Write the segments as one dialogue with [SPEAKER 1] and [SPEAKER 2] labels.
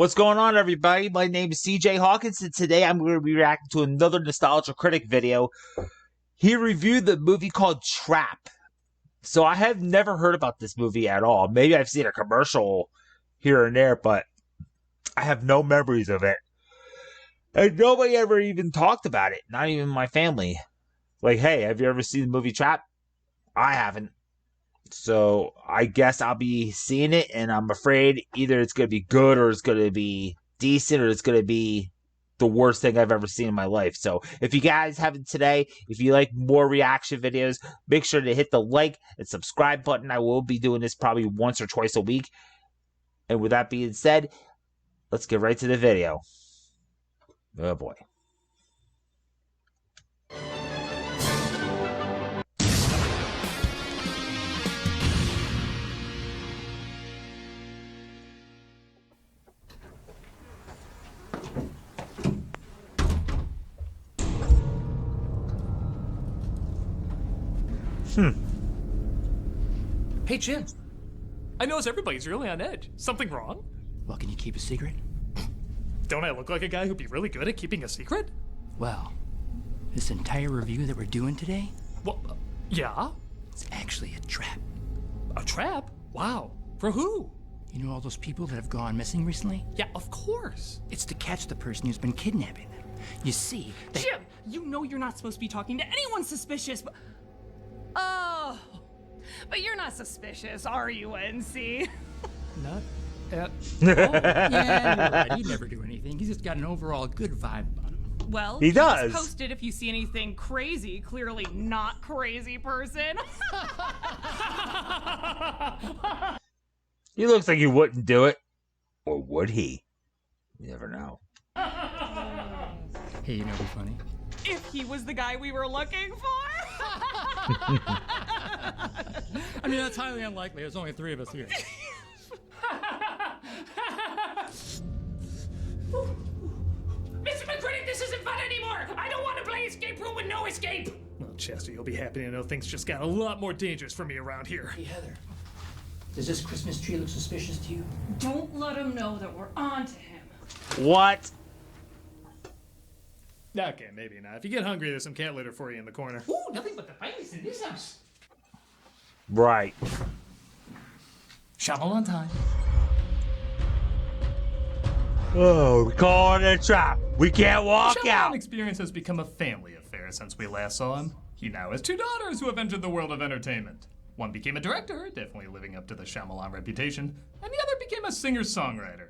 [SPEAKER 1] What's going on, everybody? My name is CJ Hawkins, and today I'm going to be reacting to another Nostalgia Critic video. He reviewed the movie called Trap. So I have never heard about this movie at all. Maybe I've seen a commercial here and there, but I have no memories of it. And nobody ever even talked about it, not even my family. Like, hey, have you ever seen the movie Trap? I haven't. So I guess I'll be seeing it, and I'm afraid either it's going to be good or it's going to be decent or it's going to be the worst thing I've ever seen in my life. So if you guys haven't today, if you like more reaction videos, make sure to hit the like and subscribe button. I will be doing this probably once or twice a week. And with that being said, let's get right to the video. Oh boy.
[SPEAKER 2] Hey, Jim. I notice everybody's really on edge. Something wrong?
[SPEAKER 3] Well, can you keep a secret?
[SPEAKER 2] Don't I look like a guy who'd be really good at keeping a secret?
[SPEAKER 3] Well, this entire review that we're doing today,
[SPEAKER 2] Well, yeah?
[SPEAKER 3] it's actually a trap.
[SPEAKER 2] A trap? Wow. For who?
[SPEAKER 3] You know all those people that have gone missing recently?
[SPEAKER 2] Yeah, of course.
[SPEAKER 3] It's to catch the person who's been kidnapping them. You see, they...
[SPEAKER 4] Jim, you know you're not supposed to be talking to anyone suspicious, but... Oh, but you're not suspicious, are you, NC?
[SPEAKER 2] Not at...
[SPEAKER 3] Yeah, you're right. He'd never do anything. He's just got an overall good vibe about him.
[SPEAKER 4] Well,
[SPEAKER 1] He does.
[SPEAKER 4] just post it if you see anything crazy, clearly not crazy person.
[SPEAKER 1] He looks like he wouldn't do it. Or would he? You never know.
[SPEAKER 3] Hey, you know what's funny?
[SPEAKER 4] If he was the guy we were looking for.
[SPEAKER 3] I mean, that's highly unlikely. There's only 3 of us here.
[SPEAKER 4] Mr. McCritic, this isn't fun anymore. I don't want to play escape room with no escape.
[SPEAKER 2] Well, Chester, you'll be happy to know things just got a lot more dangerous for me around here.
[SPEAKER 3] Hey, Heather. Does this Christmas tree look suspicious to you?
[SPEAKER 4] Don't let him know that we're on to him.
[SPEAKER 1] What?
[SPEAKER 2] Okay, maybe not. If you get hungry, there's some cat litter for you in the corner.
[SPEAKER 4] Ooh, nothing but the finest in this house.
[SPEAKER 1] Right.
[SPEAKER 2] Shyamalan time.
[SPEAKER 1] Oh, we call it a trap. We can't walk
[SPEAKER 2] Shyamalan
[SPEAKER 1] out.
[SPEAKER 2] experience has become a family affair since we last saw him. He now has 2 daughters who have entered the world of entertainment. One became a director, definitely living up to the Shyamalan reputation, and the other became a singer-songwriter.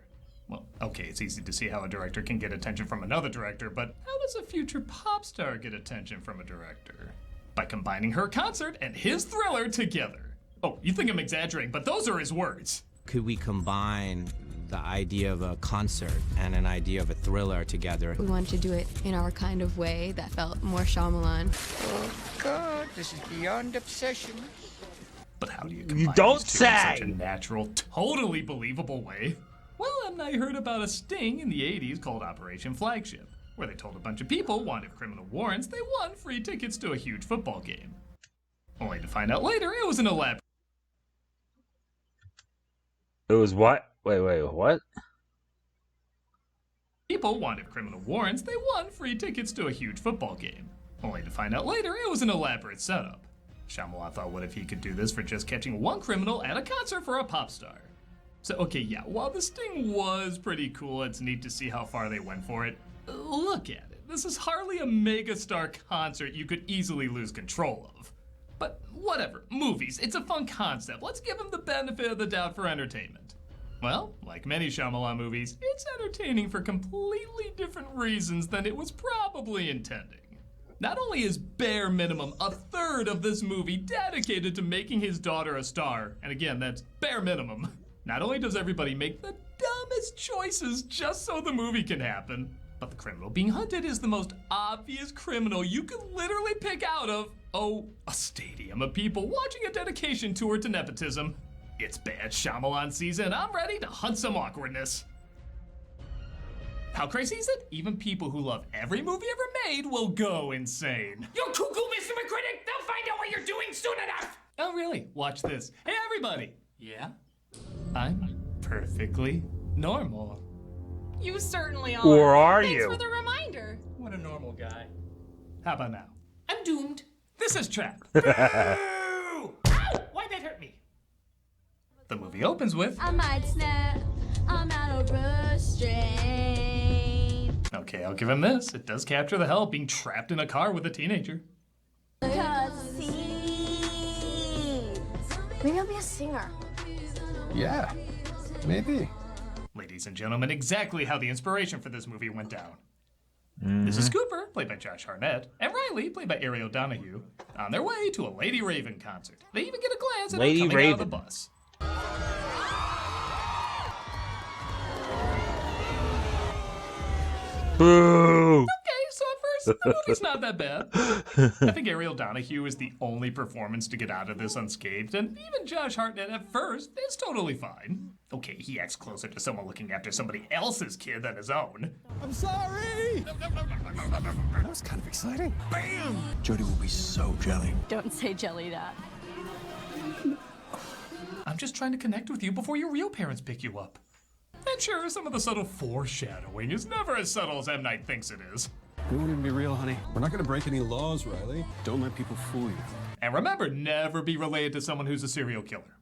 [SPEAKER 2] Well, okay, it's easy to see how a director can get attention from another director, but how does a future pop star get attention from a director? By combining her concert and his thriller together. Oh, you think I'm exaggerating, but those are his words.
[SPEAKER 5] Could we combine the idea of a concert and an idea of a thriller together?
[SPEAKER 6] We wanted to do it in our kind of way that felt more Shyamalan.
[SPEAKER 7] Oh, God, this is beyond obsession.
[SPEAKER 2] But how do you combine
[SPEAKER 1] don't
[SPEAKER 2] these two in
[SPEAKER 1] say.
[SPEAKER 2] such a natural, totally believable way? Well, haven't I heard about a sting in the 80s called Operation Flagship, where they told a bunch of people wanted criminal warrants they won free tickets to a huge football game. Only to find out later it was an elaborate...
[SPEAKER 1] It was what? Wait, what?
[SPEAKER 2] People wanted criminal warrants they won free tickets to a huge football game. Only to find out later it was an elaborate setup. Shyamalan thought, what if he could do this for just catching one criminal at a concert for a pop star? So, okay, yeah, while the sting was pretty cool, it's neat to see how far they went for it. Look at it. This is hardly a megastar concert you could easily lose control of. But whatever, movies, it's a fun concept. Let's give them the benefit of the doubt for entertainment. Well, like many Shyamalan movies, it's entertaining for completely different reasons than it was probably intending. Not only is bare minimum a third of this movie dedicated to making his daughter a star, and again, that's bare minimum. Not only does everybody make the dumbest choices just so the movie can happen, but the criminal being hunted is the most obvious criminal you could literally pick out of, oh, a stadium of people watching a dedication tour to nepotism. It's bad Shyamalan season. I'm ready to hunt some awkwardness. How crazy is it? Even people who love every movie ever made will go insane.
[SPEAKER 4] You're cuckoo, Mr. McCritic. They'll find out what you're doing soon enough.
[SPEAKER 2] Oh, really? Watch this. Hey, everybody.
[SPEAKER 3] Yeah?
[SPEAKER 2] I'm perfectly normal.
[SPEAKER 4] You certainly are.
[SPEAKER 1] Or are
[SPEAKER 4] Thanks
[SPEAKER 1] you?
[SPEAKER 4] for the reminder.
[SPEAKER 3] What a normal guy.
[SPEAKER 2] How about now?
[SPEAKER 3] I'm doomed.
[SPEAKER 2] This is Trap. Ow! Why'd that hurt me? The movie opens with...
[SPEAKER 6] I might snap. I'm out of restraint.
[SPEAKER 2] Okay, I'll give him this. It does capture the hell of being trapped in a car with a teenager.
[SPEAKER 6] Maybe I'll be a singer.
[SPEAKER 8] Yeah, maybe.
[SPEAKER 2] Ladies and gentlemen, exactly how the inspiration for this movie went down. This is Cooper, played by Josh Hartnett, and Riley, played by Ariel Donahue, on their way to a Lady Raven concert. They even get a glance at
[SPEAKER 1] Lady
[SPEAKER 2] her coming out of the
[SPEAKER 1] Raven.
[SPEAKER 2] bus.
[SPEAKER 1] Boo!
[SPEAKER 2] Okay, so at first, the movie's not that bad. I think Ariel Donahue is the only performance to get out of this unscathed, and even Josh Hartnett at first is totally fine. Okay, he acts closer to someone looking after somebody else's kid than his own.
[SPEAKER 8] I'm sorry! That was kind of exciting. Bam! Jody will be so jelly.
[SPEAKER 6] Don't say jelly that.
[SPEAKER 2] I'm just trying to connect with you before your real parents pick you up. And sure, some of the subtle foreshadowing is never as subtle as M. Night thinks it is.
[SPEAKER 8] We won't even be real, honey. We're not gonna break any laws, Riley. Don't let people fool you.
[SPEAKER 2] And remember, never be related to someone who's a serial killer.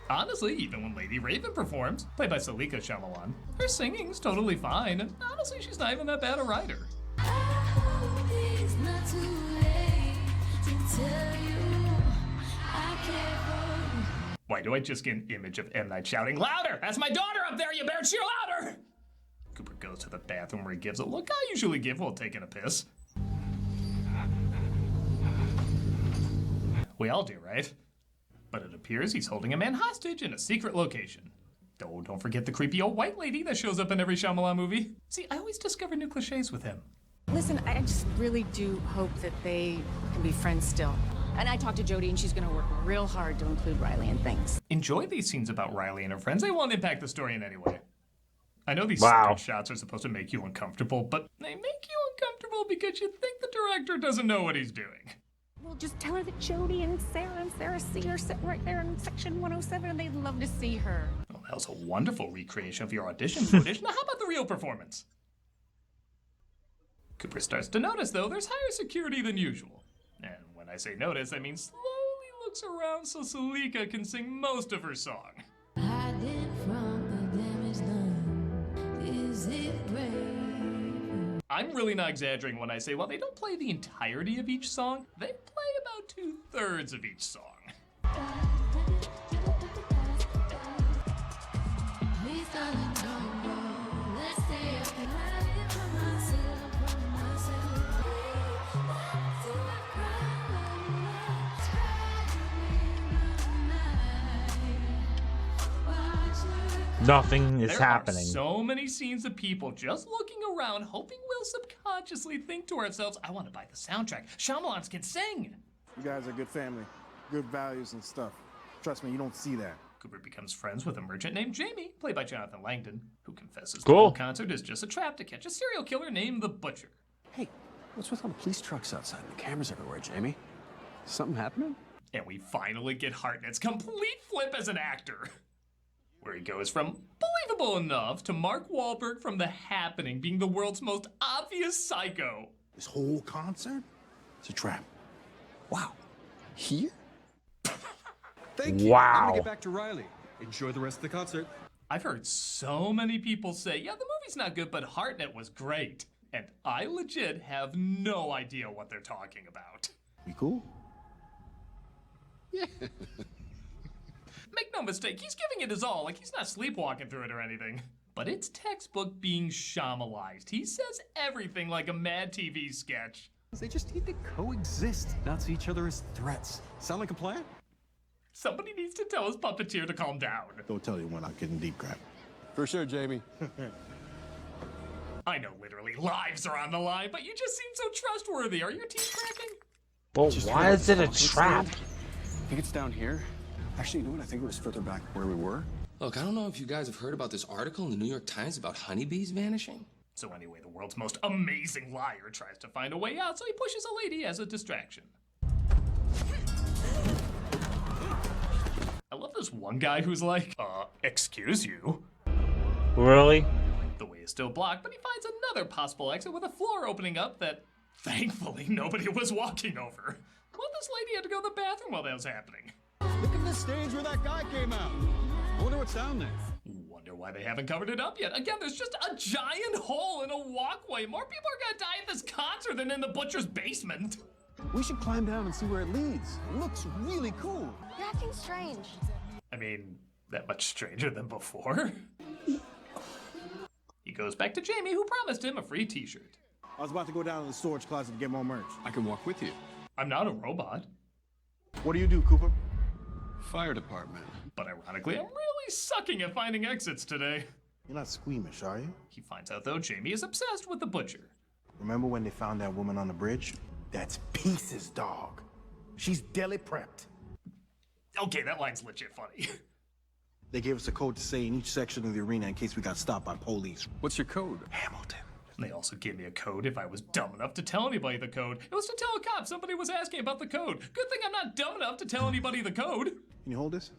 [SPEAKER 2] Honestly, even when Lady Raven performs, played by Salika Shyamalan, her singing's totally fine, and honestly, she's not even that bad a writer. Why do I just get an image of M. Night shouting, "Louder! That's my daughter up there! You better cheer louder!" Cooper goes to the bathroom where he gives a look I usually give while taking a piss. We all do, right? But it appears he's holding a man hostage in a secret location. Oh, don't forget the creepy old white lady that shows up in every Shyamalan movie. See, I always discover new cliches with him.
[SPEAKER 9] Listen, I just really do hope that they can be friends still. And I talked to Jody, and she's gonna work real hard to include Riley in things.
[SPEAKER 2] Enjoy these scenes about Riley and her friends. They won't impact the story in any way. I know these
[SPEAKER 1] Wow.
[SPEAKER 2] second shots are supposed to make you uncomfortable, but they make you uncomfortable because you think the director doesn't know what he's doing.
[SPEAKER 9] Well, just tell her that Jody and Sarah C are sitting right there in section 107, and they'd love to see her.
[SPEAKER 2] Well, that was a wonderful recreation of your audition footage. Now, how about the real performance? Cooper starts to notice, though, there's higher security than usual. And when I say notice, I mean slowly looks around so Salika can sing most of her song. I'm really not exaggerating when I say, while they don't play the entirety of each song, they play about 2/3 of each song.
[SPEAKER 1] Nothing is
[SPEAKER 2] There
[SPEAKER 1] happening.
[SPEAKER 2] are so many scenes of people just looking around, hoping we'll subconsciously think to ourselves, I want to buy the soundtrack. Shyamalan's can sing.
[SPEAKER 10] You guys are a good family, good values and stuff. Trust me, you don't see that.
[SPEAKER 2] Cooper becomes friends with a merchant named Jamie, played by Jonathan Langdon, who confesses the
[SPEAKER 1] Cool.
[SPEAKER 2] whole concert is just a trap to catch a serial killer named the Butcher.
[SPEAKER 8] Hey, what's with all the police trucks outside and the cameras everywhere, Jamie? Something happening?
[SPEAKER 2] And we finally get Hartnett's complete flip as an actor, where he goes from believable enough to Mark Wahlberg from The Happening being the world's most obvious psycho.
[SPEAKER 10] This whole concert? It's a trap.
[SPEAKER 8] Wow. Here? Thank you. I'm
[SPEAKER 1] Wow.
[SPEAKER 8] gonna get back to Riley. Enjoy the rest of the concert.
[SPEAKER 2] I've heard so many people say, yeah, the movie's not good, but Hartnett was great. And I legit have no idea what they're talking about.
[SPEAKER 10] You cool?
[SPEAKER 2] Make no mistake, he's giving it his all, like he's not sleepwalking through it or anything. But it's textbook being Shyamalanized. He says everything like a Mad TV sketch.
[SPEAKER 8] They just need to coexist, not see each other as threats. Sound like a plan?
[SPEAKER 2] Somebody needs to tell his puppeteer to calm down.
[SPEAKER 10] Don't tell you when I'm getting deep crap.
[SPEAKER 8] For sure, Jamie.
[SPEAKER 2] I know literally lives are on the line, but you just seem so trustworthy. Are your teeth cracking?
[SPEAKER 1] Well, why is it a trap?
[SPEAKER 8] I think it's down here. Actually, you know what? I think it was further back where we were.
[SPEAKER 11] Look, I don't know if you guys have heard about this article in the New York Times about honeybees vanishing.
[SPEAKER 2] So anyway, the world's most amazing liar tries to find a way out, so he pushes a lady as a distraction. I love this one guy who's like, excuse you.
[SPEAKER 1] Really?
[SPEAKER 2] The way is still blocked, but he finds another possible exit with a floor opening up that, thankfully, nobody was walking over. Well, this lady had to go to the bathroom while that was happening.
[SPEAKER 8] Look at the stage where that guy came out. I wonder what's down there.
[SPEAKER 2] Wonder why they haven't covered it up yet. Again, there's just a giant hole in a walkway. More people are gonna die at this concert than in the butcher's basement.
[SPEAKER 8] We should climb down and see where it leads. It looks really cool.
[SPEAKER 6] You're acting strange.
[SPEAKER 2] I mean, that much stranger than before. He goes back to Jamie, who promised him a free t-shirt.
[SPEAKER 10] I was about to go down to the storage closet to get more merch.
[SPEAKER 8] I can walk with you.
[SPEAKER 2] I'm not a robot.
[SPEAKER 10] What do you do, Cooper?
[SPEAKER 8] Fire department.
[SPEAKER 2] But ironically, I'm really sucking at finding exits today.
[SPEAKER 10] You're not squeamish, are you?
[SPEAKER 2] He finds out, though, Jamie is obsessed with the butcher.
[SPEAKER 10] Remember when they found that woman on the bridge? That's Pieces, dog. She's deli prepped.
[SPEAKER 2] Okay, that line's legit funny.
[SPEAKER 10] They gave us a code to say in each section of the arena in case we got stopped by police.
[SPEAKER 8] What's your code?
[SPEAKER 10] Hamilton.
[SPEAKER 2] They also gave me a code if I was dumb enough to tell anybody the code. It was to tell a cop somebody was asking about the code. Good thing I'm not dumb enough to tell anybody the code.
[SPEAKER 10] Can you hold this?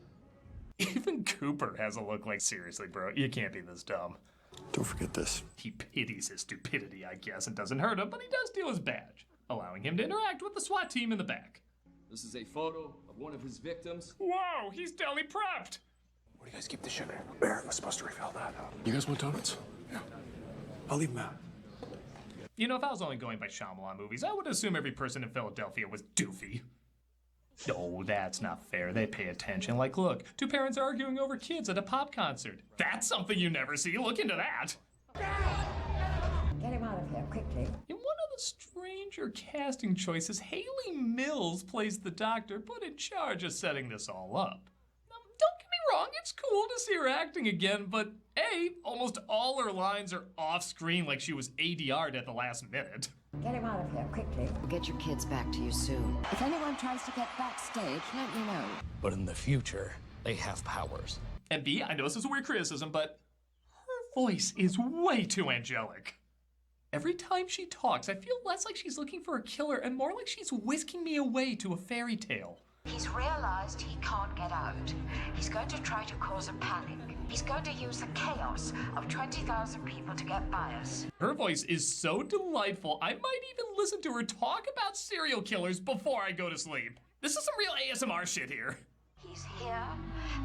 [SPEAKER 2] Even Cooper has a look like, seriously, bro, you can't be this dumb.
[SPEAKER 8] Don't forget this.
[SPEAKER 2] He pities his stupidity, I guess, and doesn't hurt him, but he does steal his badge, allowing him to interact with the SWAT team in the back.
[SPEAKER 11] This is a photo of one of his victims.
[SPEAKER 2] Whoa, he's deli prepped.
[SPEAKER 8] Where do you guys keep the sugar? Barrett was supposed to refill that. You guys want donuts? Yeah. I'll leave them out.
[SPEAKER 2] You know, if I was only going by Shyamalan movies, I would assume every person in Philadelphia was doofy. No, that's not fair. They pay attention. Like, look, two parents arguing over kids at a pop concert. That's something you never see. Look into that.
[SPEAKER 12] Get him out of here, quickly.
[SPEAKER 2] In one of the stranger casting choices, Haley Mills plays the doctor put in charge of setting this all up. Now, don't get me wrong, it's cool to see her acting again, but A, almost all her lines are off-screen like she was ADR'd at the last minute.
[SPEAKER 12] Get him out of here, quickly.
[SPEAKER 13] We'll get your kids back to you soon.
[SPEAKER 12] If anyone tries to get backstage, let me know.
[SPEAKER 14] But in the future, they have powers.
[SPEAKER 2] And B, I know this is a weird criticism, but her voice is way too angelic. Every time she talks, I feel less like she's looking for a killer and more like she's whisking me away to a fairy tale.
[SPEAKER 13] He's realized he can't get out. He's going to try to cause a panic. He's going to use the chaos of 20,000 people to get by us.
[SPEAKER 2] Her voice is so delightful, I might even listen to her talk about serial killers before I go to sleep. This is some real ASMR shit here.
[SPEAKER 13] He's here,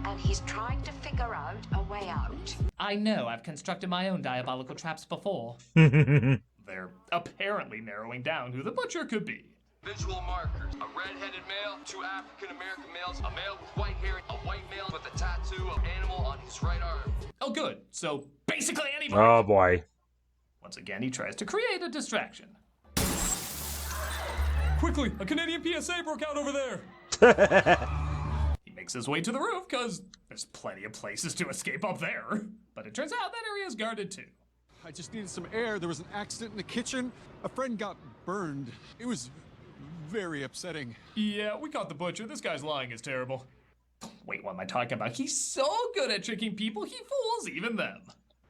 [SPEAKER 13] and he's trying to figure out a way out.
[SPEAKER 2] I know, I've constructed my own diabolical traps before. They're apparently narrowing down who the butcher could be.
[SPEAKER 11] Visual markers: a red-headed male, two African-American males, a male with white hair, a white male with a tattoo of animal on his right arm.
[SPEAKER 2] Oh good, so basically anybody.
[SPEAKER 1] Oh boy.
[SPEAKER 2] Once again, he tries to create a distraction. Quickly, a Canadian PSA broke out over there. He makes his way to the roof, because there's plenty of places to escape up there. But it turns out that area is guarded too.
[SPEAKER 8] I just needed some air. There was an accident in the kitchen. A friend got burned. It was very upsetting.
[SPEAKER 2] Yeah, we caught the butcher. This guy's lying is terrible. Wait, what am I talking about? He's so good at tricking people, he fools even them.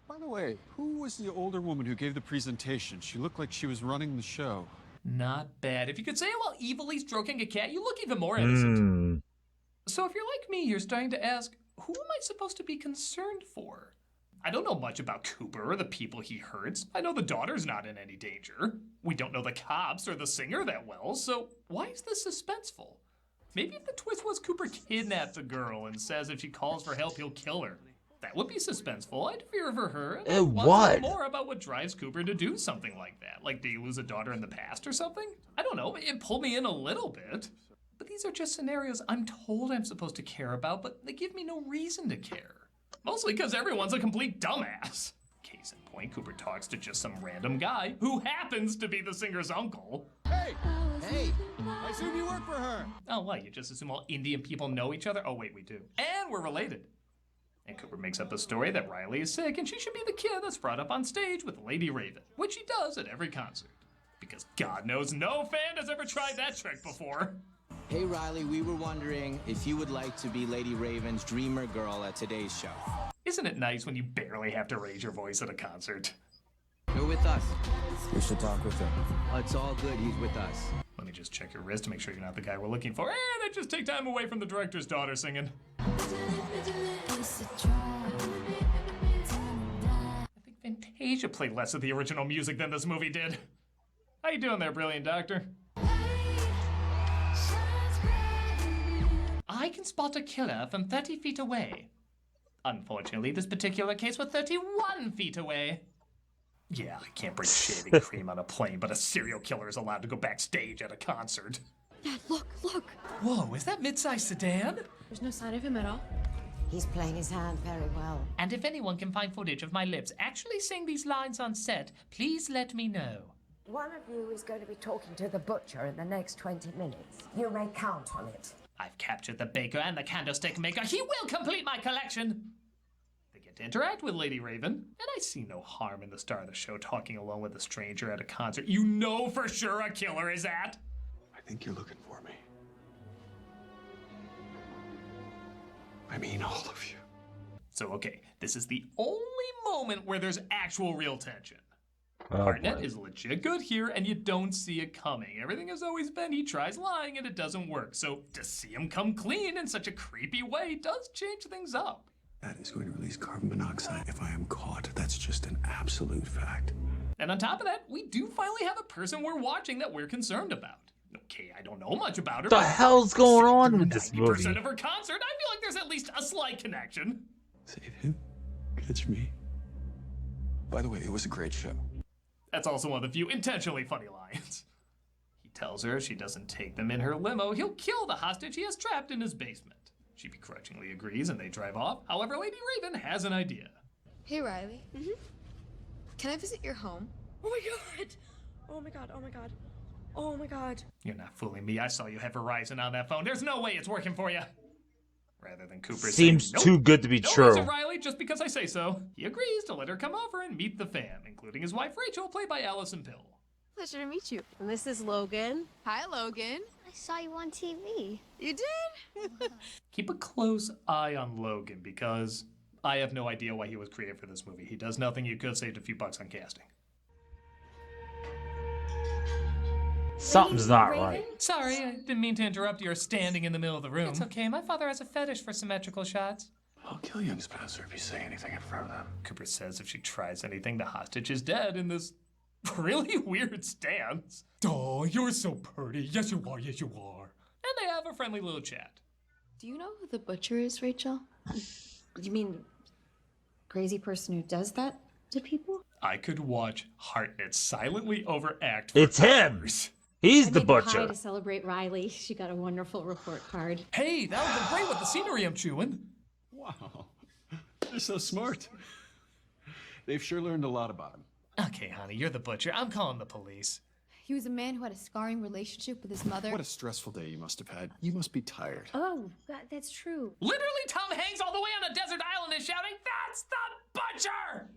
[SPEAKER 8] By the way, who was the older woman who gave the presentation? She looked like she was running the show.
[SPEAKER 2] Not bad. If you could say it while evilly stroking a cat, you look even more innocent. So if you're like me, you're starting to ask, who am I supposed to be concerned for? I don't know much about Cooper or the people he hurts. I know the daughter's not in any danger. We don't know the cops or the singer that well, so why is this suspenseful? Maybe if the twist was Cooper kidnapped the girl and says if she calls for help, he'll kill her. That would be suspenseful. I'd fear for her. And I'd want to know more about what drives Cooper to do something like that. Like, did he lose a daughter in the past or something? I don't know. It pulled me in a little bit. But these are just scenarios I'm told I'm supposed to care about, but they give me no reason to care. Mostly because everyone's a complete dumbass. Case in point, Cooper talks to just some random guy who happens to be the singer's uncle.
[SPEAKER 8] Hey! Hey! I assume you work for her!
[SPEAKER 2] Oh, what? You just assume all Indian people know each other? Oh, wait, we do. And we're related. And Cooper makes up a story that Riley is sick and she should be the kid that's brought up on stage with Lady Raven, which he does at every concert. Because God knows no fan has ever tried that trick before.
[SPEAKER 5] Hey Riley, we were wondering if you would like to be Lady Raven's dreamer girl at today's show.
[SPEAKER 2] Isn't it nice when you barely have to raise your voice at a concert?
[SPEAKER 5] You're with us.
[SPEAKER 8] We should talk with him.
[SPEAKER 5] It's all good, he's with us.
[SPEAKER 2] Let me just check your wrist to make sure you're not the guy we're looking for. And I just take time away from the director's daughter singing. I think Asia played less of the original music than this movie did. How you doing there, brilliant doctor? I can spot a killer from 30 feet away. Unfortunately, this particular case was 31 feet away. Yeah, I can't bring shaving cream on a plane, but a serial killer is allowed to go backstage at a concert.
[SPEAKER 6] Dad, look.
[SPEAKER 2] Whoa, is that mid-sized sedan?
[SPEAKER 9] There's no sign of him at all.
[SPEAKER 12] He's playing his hand very well.
[SPEAKER 2] And if anyone can find footage of my lips actually saying these lines on set, please let me know.
[SPEAKER 12] One of you is going to be talking to the butcher in the next 20 minutes. You may count on it.
[SPEAKER 2] I've captured the baker and the candlestick maker. He will complete my collection! They get to interact with Lady Raven, and I see no harm in the star of the show talking alone with a stranger at a concert you know for sure a killer is at.
[SPEAKER 8] I think you're looking for me. I mean all of you.
[SPEAKER 2] So, okay, this is the only moment where there's actual real tension.
[SPEAKER 1] Oh,
[SPEAKER 2] Hartnett
[SPEAKER 1] boy.
[SPEAKER 2] is legit good here, and you don't see it coming. Everything has always been he tries lying and it doesn't work. So to see him come clean in such a creepy way does change things up.
[SPEAKER 8] That is going to release carbon monoxide if I am caught. That's just an absolute fact.
[SPEAKER 2] And on top of that, we do finally have a person we're watching that we're concerned about. Okay, I don't know much about her.
[SPEAKER 1] What the hell's going on with this
[SPEAKER 2] 90%
[SPEAKER 1] movie?
[SPEAKER 2] of her concert, I feel like there's at least a slight connection.
[SPEAKER 8] Save him. Catch me. By the way, it was a great show.
[SPEAKER 2] That's also one of the few intentionally funny lines. He tells her if she doesn't take them in her limo, he'll kill the hostage he has trapped in his basement. She begrudgingly agrees and they drive off. However, Lady Raven has an idea.
[SPEAKER 6] Hey, Riley. Can I visit your home?
[SPEAKER 4] Oh my god! Oh my god, oh my god. Oh my god.
[SPEAKER 2] You're not fooling me. I saw you have Verizon on that phone. There's no way it's working for you. Rather than Cooper
[SPEAKER 1] Seems
[SPEAKER 2] saying, nope,
[SPEAKER 1] too good to be
[SPEAKER 2] no
[SPEAKER 1] true.
[SPEAKER 2] reason, Riley, just because I say so. He agrees to let her come over and meet the fam, including his wife Rachel, played by Allison Pill.
[SPEAKER 6] Pleasure to meet you. And this is Logan. Hi, Logan.
[SPEAKER 15] I saw you on TV.
[SPEAKER 6] You did?
[SPEAKER 2] Keep a close eye on Logan, because I have no idea why he was created for this movie. He does nothing. You could have saved a few bucks on casting.
[SPEAKER 1] Something's not right.
[SPEAKER 2] Sorry, I didn't mean to interrupt your standing in the middle of the room. It's okay. My father has a fetish for symmetrical shots.
[SPEAKER 8] I'll kill young Spencer if you say anything in front of them.
[SPEAKER 2] Cooper says if she tries anything, the hostage is dead in this really weird stance. Oh, you're so pretty. Yes, you are. Yes, you are. And they have a friendly little chat.
[SPEAKER 6] Do you know who the butcher is, Rachel?
[SPEAKER 9] You mean crazy person who does that to people?
[SPEAKER 2] I could watch Hartnett silently overact for
[SPEAKER 1] It's him.
[SPEAKER 2] hours.
[SPEAKER 1] He's the
[SPEAKER 9] I made a pie
[SPEAKER 1] butcher.
[SPEAKER 9] to celebrate Riley. She got a wonderful report card.
[SPEAKER 2] Hey, that would be great with the scenery I'm chewing.
[SPEAKER 8] Wow. They're so smart. They've sure learned a lot about him.
[SPEAKER 2] Okay, honey, you're the butcher. I'm calling the police.
[SPEAKER 6] He was a man who had a scarring relationship with his mother.
[SPEAKER 8] What a stressful day you must have had. You must be tired.
[SPEAKER 9] Oh, that's true.
[SPEAKER 2] Literally, Tom Hanks all the way on a desert island is shouting, "That's the butcher!"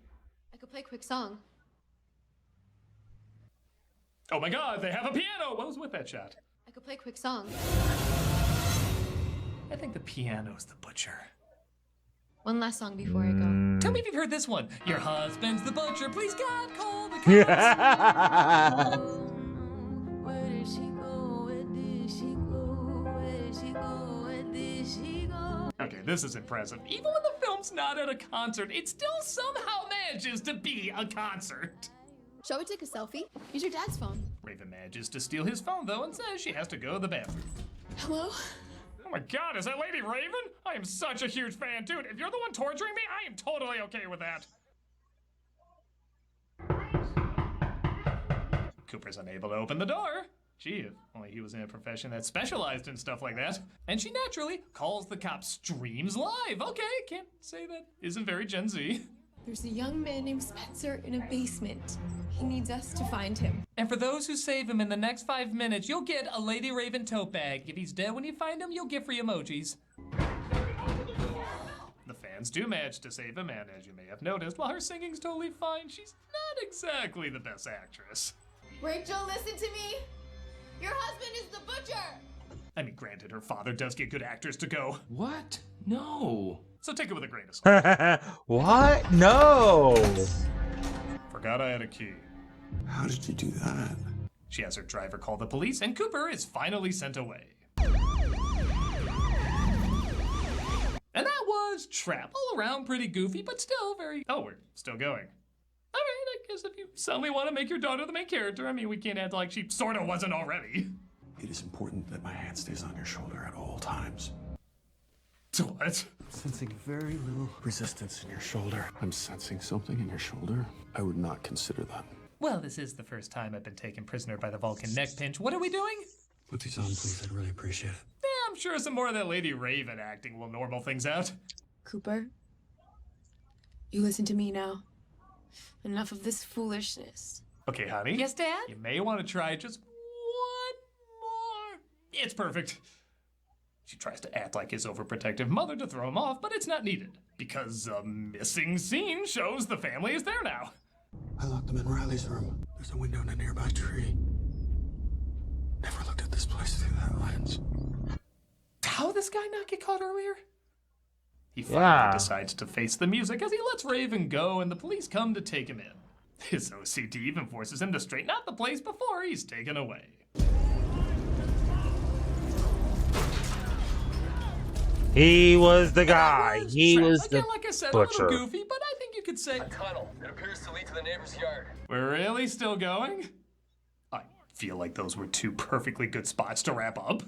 [SPEAKER 6] I could play a quick song.
[SPEAKER 2] Oh my god, they have a piano! What was with that shot?
[SPEAKER 6] I could play a quick song.
[SPEAKER 2] I think the piano's the butcher.
[SPEAKER 6] One last song before I go.
[SPEAKER 2] Tell me if you've heard this one. Your husband's the butcher, please God, call the cops.
[SPEAKER 6] Where did she go? Where did she go? Where did she go? Where did she go?
[SPEAKER 2] Okay, this is impressive. Even when the film's not at a concert, it still somehow manages to be a concert.
[SPEAKER 6] Shall we take a selfie? Use your dad's phone.
[SPEAKER 2] Raven manages to steal his phone, though, and says she has to go to the bathroom.
[SPEAKER 6] Hello?
[SPEAKER 2] Oh my god, is that Lady Raven? I am such a huge fan, dude. If you're the one torturing me, I am totally okay with that. Cooper's unable to open the door. Gee, if only he was in a profession that specialized in stuff like that. And she naturally calls the cops streams live. Okay, can't say that isn't very Gen Z.
[SPEAKER 6] There's a young man named Spencer in a basement. He needs us to find him.
[SPEAKER 2] And for those who save him in the next 5 minutes, you'll get a Lady Raven tote bag. If he's dead when you find him, you'll get free emojis. The fans do manage to save him, and as you may have noticed, while her singing's totally fine, she's not exactly the best actress.
[SPEAKER 6] Rachel, listen to me. Your husband is the butcher.
[SPEAKER 2] I mean, granted, her father does get good actors to go.
[SPEAKER 14] What? No.
[SPEAKER 2] So take it with a grain of salt.
[SPEAKER 1] What? No.
[SPEAKER 2] Forgot I had a key.
[SPEAKER 8] How did you do that?
[SPEAKER 2] She has her driver call the police, and Cooper is finally sent away. And that was Trap. All around pretty goofy, but still very... Oh, we're still going. All right, is if you suddenly want to make your daughter the main character. I mean, we can't act like she sort of wasn't already.
[SPEAKER 8] It is important that my hand stays on your shoulder at all times.
[SPEAKER 2] What?
[SPEAKER 8] Sensing very little resistance in your shoulder. I'm sensing something in your shoulder. I would not consider that.
[SPEAKER 2] Well, this is the first time I've been taken prisoner by the Vulcan neck pinch. What are we doing?
[SPEAKER 8] Put these on, please. I'd really appreciate it.
[SPEAKER 2] Yeah, I'm sure some more of that Lady Raven acting will normal things out.
[SPEAKER 6] Cooper, you listen to me now. Enough of this foolishness.
[SPEAKER 2] Okay, honey.
[SPEAKER 4] Yes, Dad?
[SPEAKER 2] You may want to try just one more. It's perfect. She tries to act like his overprotective mother to throw him off, but it's not needed, because a missing scene shows the family is there now.
[SPEAKER 8] I locked them in Riley's room. There's a window in a nearby tree. Never looked at this place through that lens.
[SPEAKER 2] How did this guy not get caught earlier? He finally decides to face the music as he lets Raven go and the police come to take him in. His OCD even forces him to straighten out the place before he's taken away.
[SPEAKER 1] He was the guy. He was the
[SPEAKER 2] Again, like I said,
[SPEAKER 1] butcher.
[SPEAKER 2] a little goofy, but I think you could say...
[SPEAKER 11] A tunnel. It appears to lead to the neighbor's yard.
[SPEAKER 2] We're really still going? I feel like those were two perfectly good spots to wrap up.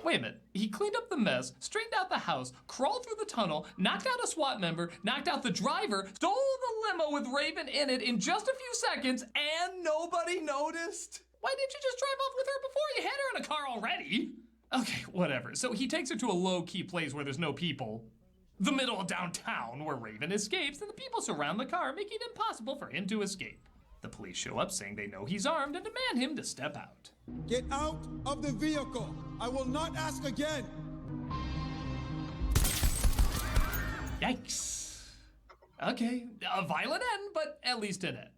[SPEAKER 2] Wait a minute. He cleaned up the mess, straightened out the house, crawled through the tunnel, knocked out a SWAT member, knocked out the driver, stole the limo with Raven in it in just a few seconds, and nobody noticed? Why didn't you just drive off with her before? You had her in a car already. Okay, whatever. So he takes her to a low-key place where there's no people. The middle of downtown, where Raven escapes, and the people surround the car, making it impossible for him to escape. The police show up saying they know he's armed and demand him to step out.
[SPEAKER 8] Get out of the vehicle. I will not ask again.
[SPEAKER 2] Yikes. Okay, a violent end, but at least an end.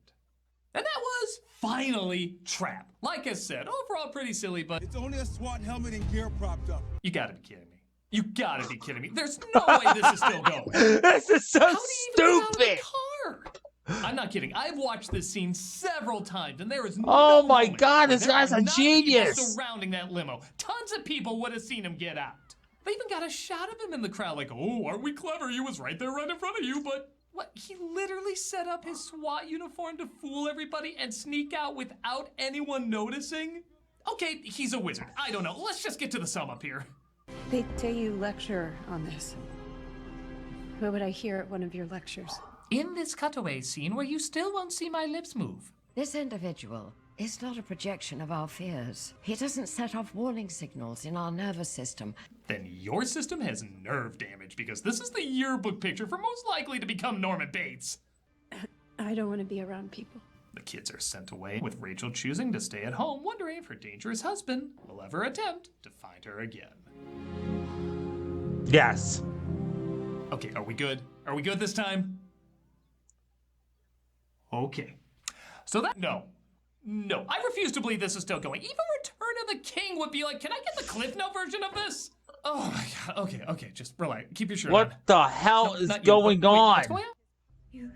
[SPEAKER 2] And that was finally Trap. Like I said, overall pretty silly, but
[SPEAKER 8] It's only a SWAT helmet and gear propped up.
[SPEAKER 2] you gotta be kidding me. You gotta be kidding me. There's no way this is still going.
[SPEAKER 1] This is so
[SPEAKER 2] How did he even get out of
[SPEAKER 1] stupid.
[SPEAKER 2] the car? I'm not kidding. I've watched this scene several times, and there is no
[SPEAKER 1] Oh my
[SPEAKER 2] moment
[SPEAKER 1] God,
[SPEAKER 2] where
[SPEAKER 1] this
[SPEAKER 2] there
[SPEAKER 1] guy's
[SPEAKER 2] are
[SPEAKER 1] a
[SPEAKER 2] not people
[SPEAKER 1] genius.
[SPEAKER 2] surrounding that limo. Tons of people would have seen him get out. They even got a shot of him in the crowd, like, "Oh, aren't we clever? He was right there, right in front of you." But what? He literally set up his SWAT uniform to fool everybody and sneak out without anyone noticing. Okay, he's a wizard. I don't know. Let's just get to the sum up here.
[SPEAKER 16] They say you lecture on this. What would I hear at one of your lectures?
[SPEAKER 2] In this cutaway scene where you still won't see my lips move.
[SPEAKER 12] This individual is not a projection of our fears. He doesn't set off warning signals in our nervous system.
[SPEAKER 2] Then your system has nerve damage because this is the yearbook picture for most likely to become Norman Bates.
[SPEAKER 16] I don't want to be around people.
[SPEAKER 2] The kids are sent away, with Rachel choosing to stay at home, wondering if her dangerous husband will ever attempt to find her again.
[SPEAKER 1] Yes.
[SPEAKER 2] Okay, are we good? Are we good this time? Okay. So that, no, I refuse to believe this is still going. Even Return of the King would be like, can I get the Cliff Note version of this? Oh my God, okay, just relax, keep your shirt on.
[SPEAKER 1] What the hell is
[SPEAKER 2] not you,
[SPEAKER 1] going
[SPEAKER 2] but wait,
[SPEAKER 1] on?
[SPEAKER 2] what's going on?
[SPEAKER 16] You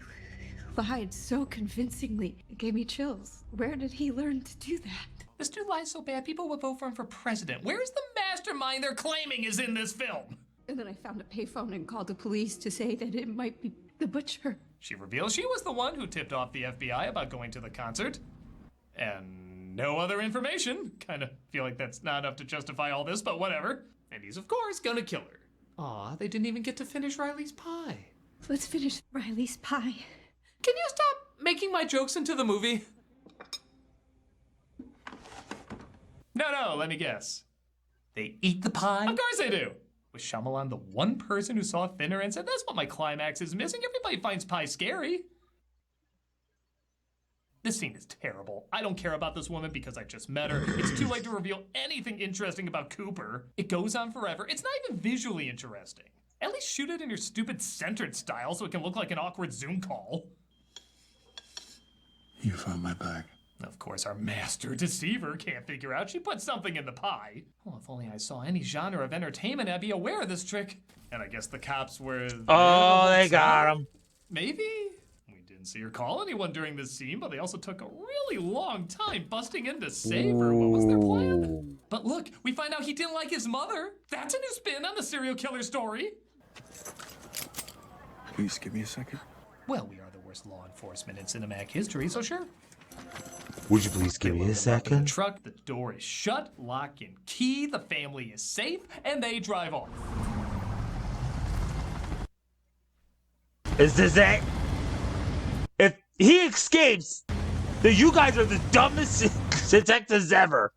[SPEAKER 16] lied so convincingly. It gave me chills. Where did he learn to do that?
[SPEAKER 2] This dude lies so bad, people would vote for him for president. Where's the mastermind they're claiming is in this film?
[SPEAKER 16] And then I found a payphone and called the police to say that it might be the butcher.
[SPEAKER 2] She reveals she was the one who tipped off the FBI about going to the concert. And no other information. Kinda feel like that's not enough to justify all this, but whatever. And he's, of course, gonna kill her. Aw, they didn't even get to finish Riley's pie.
[SPEAKER 16] Let's finish Riley's pie.
[SPEAKER 2] Can you stop making my jokes into the movie? No, let me guess. They eat the pie? Of course they do. Was Shyamalan the one person who saw Thinner and said, that's what my climax is missing? Everybody finds pie scary. This scene is terrible. I don't care about this woman because I just met her. It's too late to reveal anything interesting about Cooper. It goes on forever. It's not even visually interesting. At least shoot it in your stupid centered style so it can look like an awkward Zoom call.
[SPEAKER 8] You found my bag.
[SPEAKER 2] Of course, our master deceiver can't figure out she put something in the pie. Well, if only I saw any genre of entertainment, I'd be aware of this trick. And I guess the cops were there.
[SPEAKER 1] Oh, they got him.
[SPEAKER 2] Maybe? We didn't see her call anyone during this scene, but they also took a really long time busting in to save her. What was their plan? But look, we find out he didn't like his mother. That's a new spin on the serial killer story.
[SPEAKER 8] Please give me a second.
[SPEAKER 2] Well, we are the worst law enforcement in cinematic history, so sure.
[SPEAKER 1] Would you please give me a
[SPEAKER 2] The
[SPEAKER 1] second?
[SPEAKER 2] truck, the door is shut, lock and key, the family is safe, and they drive off.
[SPEAKER 1] Is this it? If he escapes, then you guys are the dumbest detectives ever.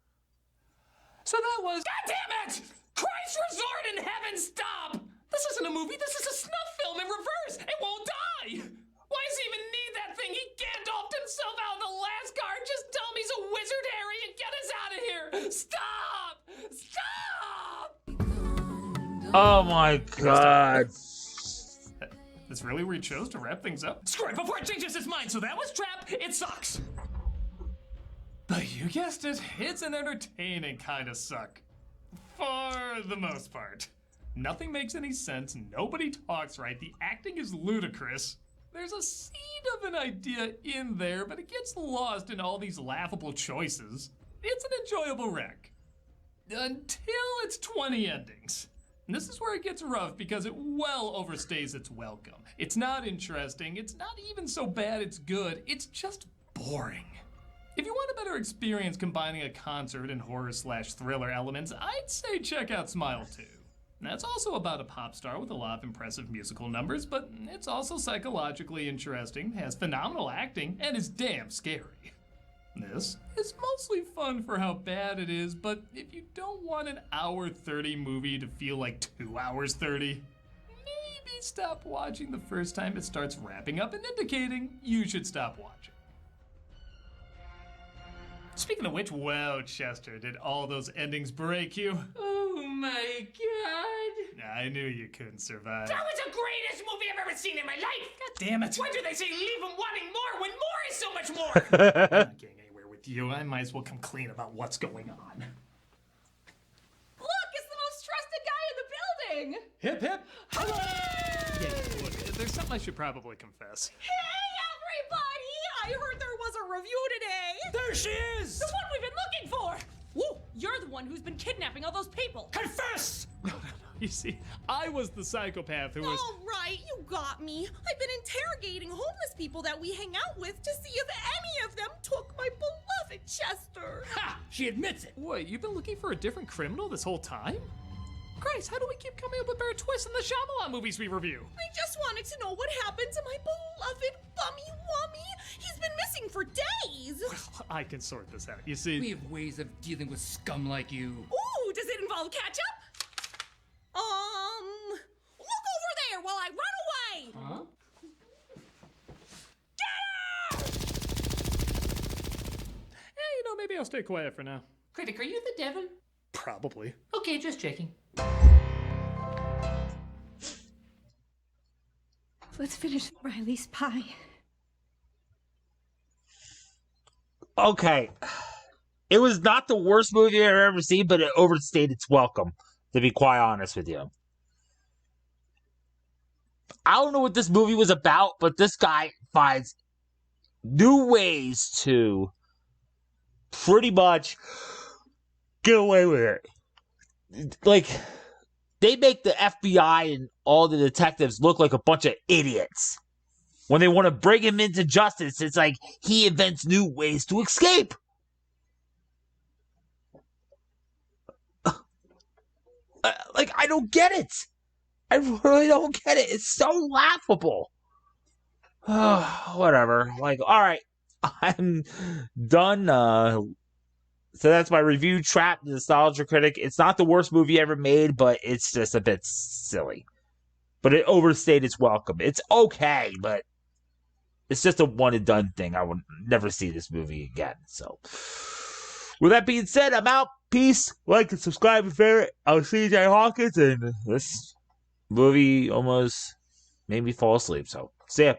[SPEAKER 2] So that was... God damn it! Christ Resort in Heaven, stop! This isn't a movie, this is a snuff film in reverse! It won't die! Why does he even need that thing? He Gandalfed himself out in the last card. Just tell him he's a wizard, Harry, and get us out of here! Stop! Stop!
[SPEAKER 1] Oh my god.
[SPEAKER 2] That's really where he chose to wrap things up? Screw it, before it changes his mind, so that was Trap, it sucks! But you guessed it, it's an entertaining kind of suck. For the most part. Nothing makes any sense, nobody talks right, the acting is ludicrous. There's a seed of an idea in there, but it gets lost in all these laughable choices. It's an enjoyable wreck. Until its 20 endings. And this is where it gets rough because it well overstays its welcome. It's not interesting, it's not even so bad it's good, it's just boring. If you want a better experience combining a concert and horror/thriller elements, I'd say check out Smile 2. That's also about a pop star with a lot of impressive musical numbers, but it's also psychologically interesting, has phenomenal acting, and is damn scary. This is mostly fun for how bad it is, but if you don't want an hour 30 movie to feel like 2 hours 30, maybe stop watching the first time it starts wrapping up and indicating you should stop watching. Speaking of which, wow, Chester, did all those endings break you?
[SPEAKER 3] Oh my god.
[SPEAKER 2] I knew you couldn't survive.
[SPEAKER 4] That was the greatest movie I've ever seen in my life!
[SPEAKER 2] God damn it.
[SPEAKER 4] Why do they say leave them wanting more when more is so much more?
[SPEAKER 2] I'm not getting anywhere with you. I might as well come clean about what's going on.
[SPEAKER 4] Look, it's the most trusted guy in the building!
[SPEAKER 2] Hip hip. Hello! Yeah, look, there's something I should probably confess.
[SPEAKER 4] Hey, everybody! I heard there was a review today!
[SPEAKER 3] There she is!
[SPEAKER 4] The one we've been looking for! Woo! You're the one who's been kidnapping all those people!
[SPEAKER 3] Confess!
[SPEAKER 2] No. You see, I was the psychopath who was...
[SPEAKER 4] All right, you got me. I've been interrogating homeless people that we hang out with to see if any of them took my beloved Chester.
[SPEAKER 3] Ha! She admits it.
[SPEAKER 2] Wait, you've been looking for a different criminal this whole time? Christ, how do we keep coming up with better twists in the Shyamalan movies we review?
[SPEAKER 4] I just wanted to know what happened to my beloved Bummy Wummy. He's been missing for days.
[SPEAKER 2] Well, I can sort this out. You see...
[SPEAKER 3] We have ways of dealing with scum like you.
[SPEAKER 4] Ooh, does it involve ketchup? Look over there while I run away!
[SPEAKER 3] Huh?
[SPEAKER 4] Get out!
[SPEAKER 2] Hey, maybe I'll stay quiet for now.
[SPEAKER 3] Critic, are you the devil?
[SPEAKER 2] Probably.
[SPEAKER 3] Okay, just checking.
[SPEAKER 16] Let's finish Riley's pie.
[SPEAKER 1] Okay. It was not the worst movie I've ever seen, but it overstayed its welcome, to be quite honest with you. I don't know what this movie was about, but this guy finds new ways to pretty much get away with it. Like, they make the FBI and all the detectives look like a bunch of idiots. When they want to bring him into justice, it's like he invents new ways to escape. Like, I don't get it. I really don't get it. It's so laughable. Whatever. Like, alright. I'm done. So that's my review, Trap, the Nostalgia Critic. It's not the worst movie ever made, but it's just a bit silly. But it overstayed its welcome. It's okay, but it's just a one and done thing. I would never see this movie again. So, with that being said, I'm out. Peace. Like and subscribe and favorite. I was CJ Hawkins, and this movie almost made me fall asleep. So, see ya.